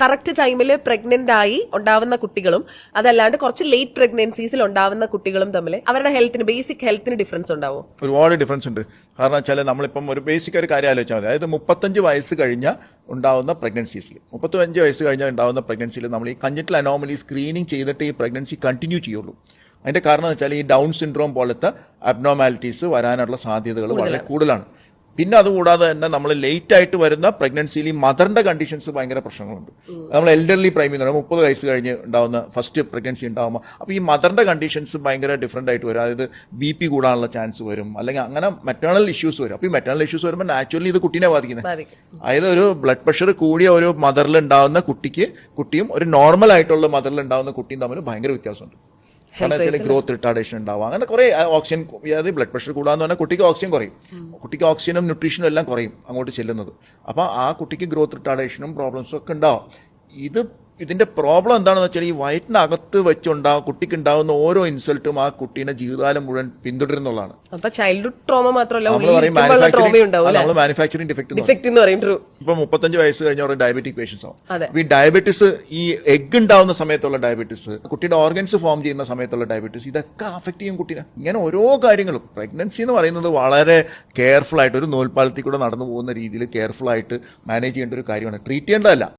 Correct ടൈമിൽ pregnant ആയി ഉണ്ടാവുന്ന കുട്ടികളും അതല്ലാണ്ട് കുറച്ച് ലേറ്റ് പ്രഗ്നൻസീസിൽ ഉണ്ടാവുന്ന കുട്ടികളും തമ്മിൽ അവരുടെ ഹെൽത്തിന് ബേസിക് ഹെൽത്തിന് ഡിഫറൻസ് ഉണ്ടാവും. ഒരുപാട് ഡിഫറൻസ് ഉണ്ട്. കാരണം വെച്ചാൽ നമ്മളിപ്പം ഒരു ബേസിക് ഒരു കാര്യം ആലോചിച്ചാൽ മതി. അതായത് 35 വയസ്സ് കഴിഞ്ഞ ഉണ്ടാവുന്ന പ്രഗ്നൻസീസിൽ 35 വയസ്സ് കഴിഞ്ഞാൽ ഉണ്ടാവുന്ന പ്രഗ്നൻസിയിൽ നമ്മൾ ഈ കഞ്ചിറ്റൽ അനോമലി സ്ക്രീനിങ് ചെയ്തിട്ട് ഈ പ്രഗ്നൻസി കണ്ടിന്യൂ ചെയ്യുള്ളൂ. അതിന്റെ കാരണം എന്ന് വെച്ചാൽ ഈ ഡൗൺ സിൻഡ്രോം പോലത്തെ അബ്നോമാലിറ്റീസ് വരാനുള്ള സാധ്യതകൾ വളരെ കൂടുതലാണ്. പിന്നെ അതുകൂടാതെ തന്നെ നമ്മൾ ലേറ്റ് ആയിട്ട് വരുന്ന പ്രഗ്നൻസിയിൽ ഈ മദറിന്റെ കണ്ടീഷൻസ് ഭയങ്കര പ്രശ്നങ്ങളുണ്ട്. നമ്മൾ എൽഡർലി പ്രൈമി എന്ന് പറയുമ്പോൾ 30 വയസ്സ് കഴിഞ്ഞ് ഉണ്ടാവുന്ന ഫസ്റ്റ് പ്രഗ്നൻസി ഉണ്ടാകുമ്പോൾ അപ്പോൾ ഈ മദറിന്റെ കണ്ടീഷൻസ് ഭയങ്കര ഡിഫറെന്റ് ആയിട്ട് വരും. അതായത് BP കൂടാനുള്ള ചാൻസ് വരും, അല്ലെങ്കിൽ അങ്ങനെ മെറ്റേണൽ ഇഷ്യൂസ് വരും. അപ്പോൾ ഈ മെറ്റേണൽ ഇഷ്യൂസ് വരുമ്പോൾ നാച്ചുറലി ഇത് കുട്ടീനെ ബാധിക്കുന്നത്. അതായത് ഒരു ബ്ലഡ് പ്രഷർ കൂടിയ ഒരു മദറിൽ ഉണ്ടാവുന്ന കുട്ടിയും ഒരു നോർമൽ ആയിട്ടുള്ള മദറിൽ ഉണ്ടാവുന്ന കുട്ടിയും തമ്മിൽ ഭയങ്കര വ്യത്യാസമുണ്ട്. കാരണം വെച്ചാൽ ഗ്രോത്ത് റിട്ടാർഡേഷൻ ഉണ്ടാവും, അങ്ങനെ കുറെ ഓക്സിജൻ, അതായത് ബ്ലഡ് പ്രഷർ കൂടാന്ന് പറഞ്ഞാൽ കുട്ടിക്ക് ഓക്സിജൻ കുറയും, കുട്ടിക്ക് ഓക്സിജനും ന്യൂട്രീഷനും എല്ലാം കുറയും അങ്ങോട്ട് ചെല്ലുന്നത്. അപ്പോൾ ആ കുട്ടിക്ക് ഗ്രോത്ത് റിട്ടാർഡേഷനും പ്രോബ്ലംസും ഒക്കെ ഉണ്ടാവും. ഇതിന്റെ പ്രോബ്ലം എന്താണെന്ന് വെച്ചാൽ ഈ വയറ്റിനകത്ത് വെച്ചുണ്ടാവും കുട്ടിക്ക് ഉണ്ടാവുന്ന ഓരോ ഇൻസൾട്ടും ആ കുട്ടീനെ ജീവിതകാലം മുഴുവൻ പിന്തുടരുന്നുള്ളതാണ്. ചൈൽഡ്ഹുഡ് ട്രോമ മാത്രമല്ല, നമ്മൾ മാനുഫാക്ചറിംഗ് ഡിഫക്ട് എന്ന് പറയും. ഇപ്പൊ 35 വയസ്സ് കഴിഞ്ഞവർ ഡയബറ്റിക് പേഷ്യൻസ് ആവും. ഈ ഡയബറ്റിസ്, ഈ എഗ് ഉണ്ടാവുന്ന സമയത്തുള്ള ഡയബറ്റിസ്, കുട്ടിയുടെ ഓർഗൻസ് ഫോം ചെയ്യുന്ന സമയത്തുള്ള ഡയബറ്റിസ്, ഇതൊക്കെ അഫക്ട് ചെയ്യും കുട്ടീനെ. ഇങ്ങനെ ഓരോ കാര്യങ്ങളും. പ്രഗ്നൻസി എന്ന് പറയുന്നത് വളരെ കെയർഫുൾ ആയിട്ട് ഒരു നൂൽപ്പാലത്തിൽ കൂടെ നടന്നു പോകുന്ന രീതിയിൽ കെയർഫുൾ ആയിട്ട് മാനേജ് ചെയ്യേണ്ട ഒരു കാര്യമാണ്, ട്രീറ്റ് ചെയ്യേണ്ടതല്ല.